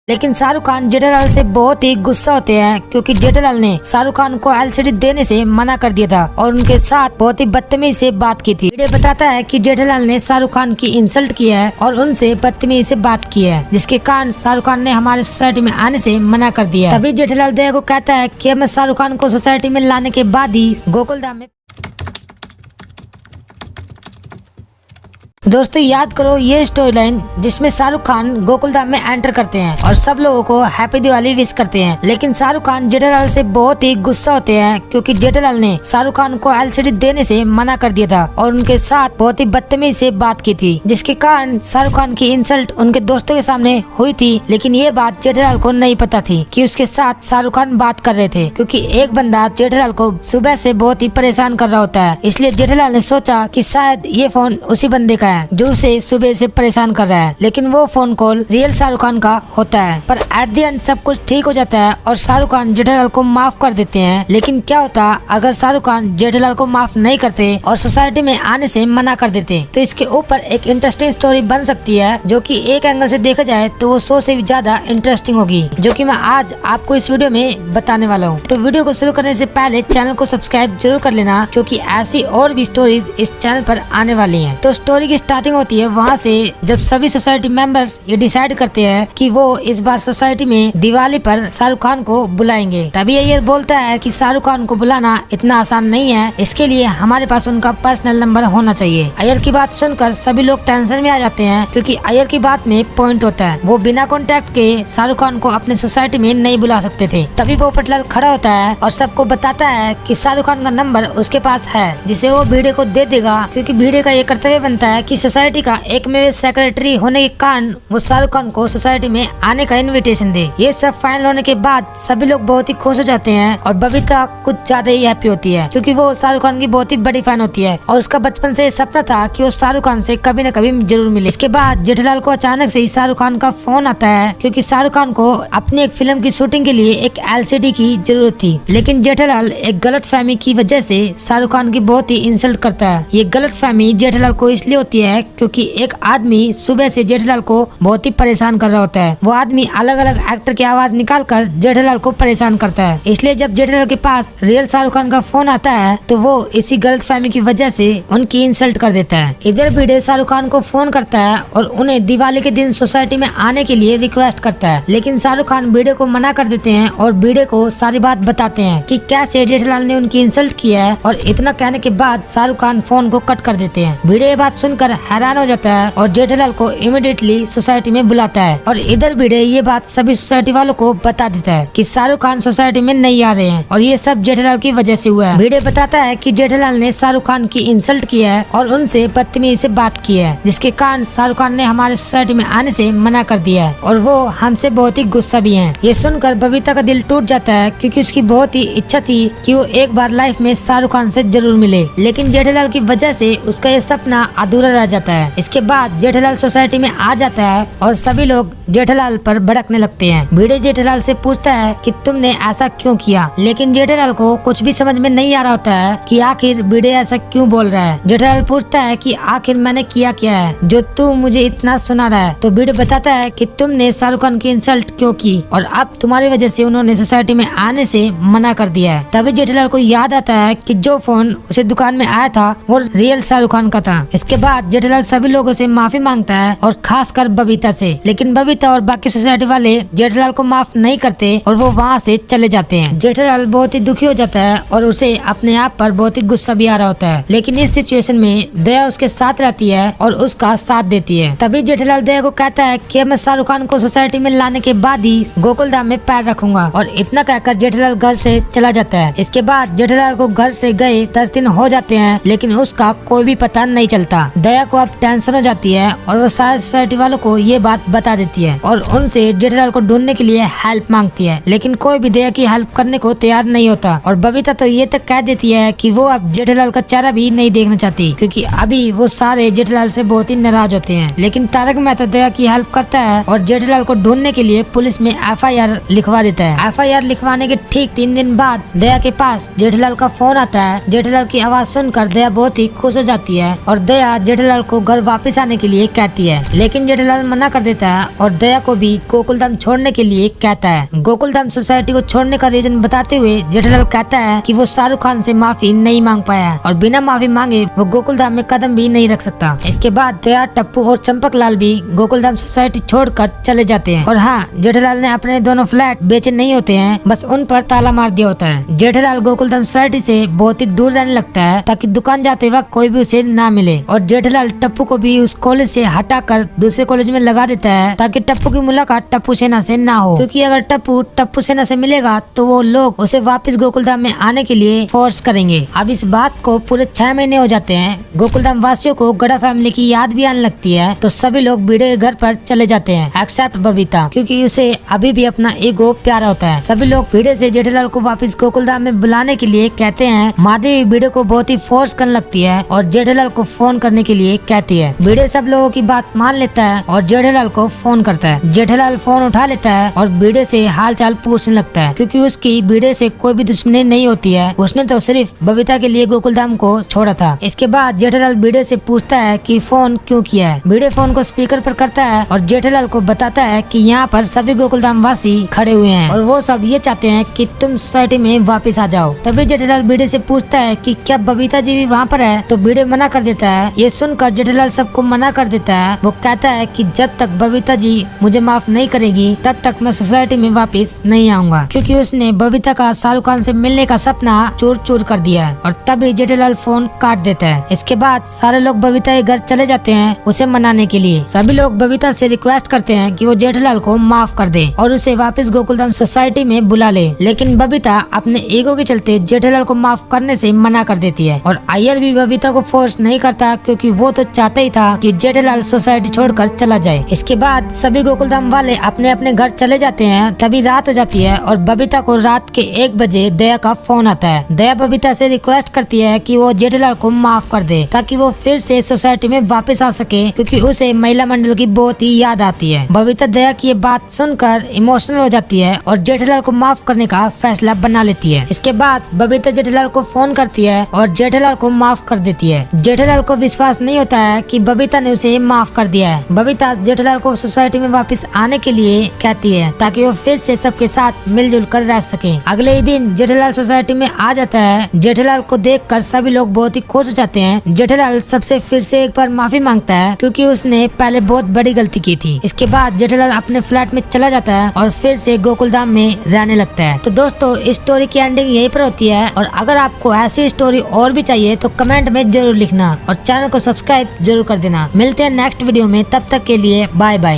लेकिन शाहरुख खान जेठालाल से बहुत ही गुस्सा होते हैं क्योंकि जेठालाल ने शाहरुख खान को एलसीडी देने से मना कर दिया था और उनके साथ बहुत ही बदतमीजी से बात की थी। वीडियो बताता है कि जेठालाल ने शाहरुख खान की इंसल्ट किया है और उनसे बदतमीजी से बात की है, जिसके कारण शाहरुख खान ने हमारे सोसाइटी में आने से मना कर दिया। तभी जेठालाल दया को कहता है कि मैं शाहरुख खान को सोसाइटी में लाने के बाद ही गोकुलधाम में। दोस्तों याद करो ये स्टोरी लाइन जिसमें शाहरुख खान गोकुलधाम में एंटर करते हैं और सब लोगों को हैप्पी दिवाली विश करते हैं। लेकिन शाहरुख खान जेठालाल से बहुत ही गुस्सा होते हैं क्योंकि जेठालाल ने शाहरुख खान को एलसीडी देने से मना कर दिया था और उनके साथ बहुत ही बदतमीजी से बात की थी, जिसके कारण शाहरुख खान की इंसल्ट उनके दोस्तों के सामने हुई थी। लेकिन ये बात जेठालाल को नहीं पता थी कि उसके साथ शाहरुख खान बात कर रहे थे, क्योंकि एक बंदा जेठालाल को सुबह से बहुत ही परेशान कर रहा होता है। इसलिए जेठालाल ने सोचा कि शायद ये फोन उसी बंदे का है जो उसे सुबह से परेशान कर रहा है, लेकिन वो phone call real Shahrukh Khan का होता है। पर एट द एंड सब कुछ ठीक हो जाता है और शाहरुख खान जेठालाल को माफ कर देते हैं। लेकिन क्या होता अगर शाहरुख खान जेठालाल को माफ नहीं करते और सोसाइटी में आने से मना कर देते, तो इसके ऊपर एक इंटरेस्टिंग स्टोरी बन सकती है, जो कि एक एंगल से देखा जाए तो वो 100 से भी ज्यादा इंटरेस्टिंग होगी, जो कि मैं आज आपको इस वीडियो में बताने वाला हूँ। तो वीडियो को शुरू करने से पहले चैनल को सब्सक्राइब जरूर कर लेना, क्योंकि ऐसी और भी स्टोरीज इस चैनल पर आने वाली है। तो स्टोरी की स्टार्टिंग होती है वहाँ से जब सभी सोसाइटी मेंबर्स ये डिसाइड करते हैं कि वो इस बार सोसाइटी में दिवाली पर शाहरुख खान को बुलाएंगे। तभी अय्यर बोलता है कि शाहरुख खान को बुलाना इतना आसान नहीं है, इसके लिए हमारे पास उनका पर्सनल नंबर होना चाहिए। अय्यर की बात सुनकर सभी लोग टेंशन में आ जाते हैं, क्योंकि अय्यर की बात में पॉइंट होता है। वो बिना कॉन्टेक्ट के शाहरुख खान को अपने सोसाइटी में नहीं बुला सकते थे। तभी पोपटलाल खड़ा होता है और सबको बताता है कि शाहरुख खान का नंबर उसके पास है, जिसे वो भिड़े को दे देगा, क्योंकि भिड़े का ये कर्तव्य बनता है कि सोसाइटी का एक में सेक्रेटरी होने के कारण वो शाहरुख खान को सोसाइटी में आने का इनविटेशन दे। ये सब फाइनल होने के बाद सभी लोग बहुत ही खुश हो जाते हैं और बबीता कुछ ज्यादा ही हैप्पी होती है, क्योंकि वो शाहरुख खान की बहुत ही बड़ी फैन होती है और उसका बचपन से सपना था कि वो शाहरुख खान से कभी न कभी जरूर मिले। इसके बाद जेठालाल को अचानक से शाहरुख खान का फोन आता है, क्योंकि शाहरुख खान को अपनी एक फिल्म की शूटिंग के लिए एक एलसीडी की जरूरत थी। लेकिन जेठालाल एक गलतफहमी की वजह से शाहरुख खान की बहुत ही इंसल्ट करता है। ये गलतफहमी जेठालाल को इसलिए होती है क्योंकि एक आदमी सुबह से जेठालाल को बहुत ही परेशान कर रहा होता है। वो आदमी अलग अलग एक्टर की आवाज निकालकर जेठालाल को परेशान करता है। इसलिए जब जेठालाल के पास रियल शाहरुख खान का फोन आता है तो वो इसी गलतफहमी की वजह से उनकी इंसल्ट कर देता है। इधर भिड़े शाहरुख खान को फोन करता है और उन्हें दिवाली के दिन सोसाइटी में आने के लिए रिक्वेस्ट करता है, लेकिन शाहरुख खान भिड़े को मना कर देते हैं और भिड़े को सारी बात बताते हैं कि कैसे जेठालाल ने उनकी इंसल्ट किया है। और इतना कहने के बाद शाहरुख खान फोन को कट कर देते हैं। भिड़े ये बात सुनकर हैरान हो जाता है और जेठालाल को इमीडिएटली सोसाइटी में बुलाता है। और इधर भिड़े ये बात सभी सोसाइटी वालों को बता देता है कि शाहरुख खान सोसाइटी में नहीं आ रहे हैं और ये सब जेठालाल की वजह से हुआ है। भिड़े बताता है कि जेठालाल ने शाहरुख खान की इंसल्ट किया है और उनसे बदतमीजी से बात की है, जिसके कारण शाहरुख खान ने हमारे सोसाइटी में आने से मना कर दिया है और वो हमसे बहुत ही गुस्सा भी है। ये सुनकर बबीता का दिल टूट जाता है, क्योंकि उसकी बहुत ही इच्छा थी कि वो एक बार लाइफ में शाहरुख खान से जरूर मिले, लेकिन जेठालाल की वजह से उसका ये सपना अधूरा रह जाता है। इसके बाद जेठालाल सोसाइटी में आ जाता है और सभी लोग जेठालाल पर भड़कने लगते हैं। भिड़े जेठालाल से पूछता है कि तुमने ऐसा क्यों किया, लेकिन जेठालाल को कुछ भी समझ में नहीं आ रहा होता है कि आखिर भिड़े ऐसा क्यों बोल रहा है। जेठालाल पूछता है कि आखिर मैंने किया क्या है जो तू मुझे इतना सुना रहा है। तो भिड़े बताता है कि तुमने शाहरुख खान की इंसल्ट क्यों की और अब तुम्हारी वजह से उन्होंने सोसाइटी में आने से मना कर दिया है। तभी जेठालाल को याद आता है कि जो फोन उसे दुकान में आया था वो रियल शाहरुख खान का था। इसके बाद जेठालाल सभी लोगों से माफी मांगता है और खासकर बबीता से, लेकिन बबीता और बाकी सोसाइटी वाले जेठालाल को माफ नहीं करते और वो वहाँ से चले जाते हैं। जेठालाल बहुत ही दुखी हो जाता है और उसे अपने आप पर बहुत ही गुस्सा भी आ रहा होता है, लेकिन इस सिचुएशन में दया उसके साथ रहती है और उसका साथ देती है। तभी जेठालाल दया को कहता है कि मैं शाहरुख खान को सोसाइटी में लाने के बाद ही गोकुलधाम में पैर रखूंगा, और इतना कहकर जेठालाल घर से चला जाता है। इसके बाद जेठालाल को घर से गए 10 दिन हो जाते हैं, लेकिन उसका कोई भी पता नहीं चलता। दया को अब टेंशन हो जाती है और वो सारी सोसाइटी वालों को ये बात बता देती है और उनसे जेठालाल को ढूंढने के लिए हेल्प मांगती है, लेकिन कोई भी दया की हेल्प करने को तैयार नहीं होता। और बबीता तो ये तक कह देती है कि वो अब जेठालाल का चेहरा भी नहीं देखना चाहती, क्योंकि अभी वो सारे जेठालाल से बहुत ही नाराज होते हैं। लेकिन तारक मेहता दया की हेल्प करता है और जेठालाल को ढूंढने के लिए पुलिस में FIR लिखवा देता है। FIR लिखवाने के ठीक 3 दिन बाद दया के पास जेठालाल का फोन आता है। जेठालाल की आवाज सुनकर दया बहुत ही खुश हो जाती है और दया जेठालाल जेठालाल को घर वापस आने के लिए कहती है, लेकिन जेठालाल मना कर देता है और दया को भी गोकुलधाम छोड़ने के लिए कहता है। गोकुलधाम सोसाइटी को छोड़ने का रीजन बताते हुए जेठालाल कहता है कि वो शाहरुख खान से माफी नहीं मांग पाया और बिना माफी मांगे वो गोकुलधाम में कदम भी नहीं रख सकता। इसके बाद दया, टप्पू और चंपकलाल भी गोकुलधाम सोसाइटी छोड़कर चले जाते हैं। और हाँ, जेठालाल ने अपने दोनों फ्लैट बेचे नहीं होते हैं, बस उन पर ताला मार दिया होता है। जेठालाल गोकुलधाम सोसाइटी से बहुत ही दूर रहने लगता है ताकि दुकान जाते वक्त कोई भी उसे ना मिले। और जेठालाल टप्पू को भी उस कॉलेज से हटाकर दूसरे कॉलेज में लगा देता है ताकि टप्पू की मुलाकात टप्पू सेना से ना हो, क्योंकि अगर टप्पू सेना से मिलेगा तो वो लोग उसे वापस गोकुलधाम में आने के लिए फोर्स करेंगे। अब इस बात को पूरे 6 महीने हो जाते हैं। गोकुलधाम वासियों को गड़ा फैमिली की याद भी आने लगती है, तो सभी लोग भिड़े के घर पर चले जाते हैं एक्सेप्ट बबीता, क्योंकि उसे अभी भी अपना ईगो प्यारा होता है। सभी लोग भिड़े से जेठालाल को वापस गोकुलधाम में बुलाने के लिए कहते हैं। माधवी भिड़े को बहुत ही फोर्स करने लगती है और जेठालाल को फोन करने के लिए कहती है। भिड़े सब लोगों की बात मान लेता है और जेठालाल को फोन करता है। जेठालाल फोन उठा लेता है और भिड़े से हाल चाल पूछने लगता है, क्योंकि उसकी भिड़े से कोई भी दुश्मनी नहीं होती है। उसने तो सिर्फ बबीता के लिए गोकुलधाम को छोड़ा था। इसके बाद जेठालाल भिड़े से पूछता है कि फोन क्यों किया है। भिड़े फोन को स्पीकर पर करता है और जेठालाल को बताता है कि यहाँ पर सभी गोकुलधाम वासी खड़े हुए हैं और वो सब ये चाहते हैं कि तुम सोसाइटी में वापस आ जाओ। तभी जेठालाल भिड़े से पूछता है कि क्या बबीता जी भी वहाँ पर है, तो भिड़े मना कर देता है। ये सुनकर जेठालाल सबको मना कर देता है। वो कहता है कि जब तक बबीता जी मुझे माफ नहीं करेगी तब तक मैं सोसाइटी में वापस नहीं आऊंगा, क्योंकि उसने बबीता का शाहरुख खान से मिलने का सपना चूर चूर कर दिया है। और तभी जेठालाल फोन काट देता है। इसके बाद सारे लोग बबीता के घर चले जाते हैं उसे मनाने के लिए। सभी लोग बबीता से रिक्वेस्ट करते हैं कि वो जेठालाल को माफ कर दे और उसे वापस गोकुलधाम सोसाइटी में बुला ले, लेकिन बबीता अपने ईगो के चलते जेठालाल को माफ करने से मना कर देती है। और अय्यर भी बबीता को फोर्स नहीं करता, क्योंकि वो तो चाहता ही था कि जेठालाल सोसाइटी छोड़कर चला जाए। इसके बाद सभी गोकुलधाम वाले अपने अपने घर चले जाते हैं। तभी रात हो जाती है और बबीता को रात के 1 बजे दया का फोन आता है। दया बबीता से रिक्वेस्ट करती है कि वो जेठालाल को माफ कर दे ताकि वो फिर से सोसाइटी में वापस आ सके, क्योंकि उसे महिला मंडल की बहुत ही याद आती है। बबीता दया की ये बात सुनकर इमोशनल हो जाती है और जेठालाल को माफ करने का फैसला बना लेती है। इसके बाद बबीता जेठालाल को फोन करती है और जेठालाल को माफ कर देती है। जेठालाल को विश्वास नहीं होता है कि बबीता ने उसे माफ कर दिया है। बबीता जेठालाल को सोसाइटी में वापस आने के लिए कहती है ताकि वो फिर से सबके साथ मिलजुल कर रह सके। अगले ही दिन जेठालाल सोसाइटी में आ जाता है। जेठालाल को देखकर सभी लोग बहुत ही खुश हो जाते हैं। जेठालाल सबसे फिर से एक बार माफी मांगता है, क्योंकि उसने पहले बहुत बड़ी गलती की थी। इसके बाद जेठालाल अपने फ्लैट में चला जाता है और फिर से गोकुलधाम में रहने लगता है। तो दोस्तों, इस स्टोरी की एंडिंग यहीं पर होती है। और अगर आपको ऐसी स्टोरी और भी चाहिए तो कमेंट में जरूर लिखना और चैनल को सब्सक्राइब जरूर कर देना। मिलते हैं नेक्स्ट वीडियो में, तब तक के लिए बाय बाय।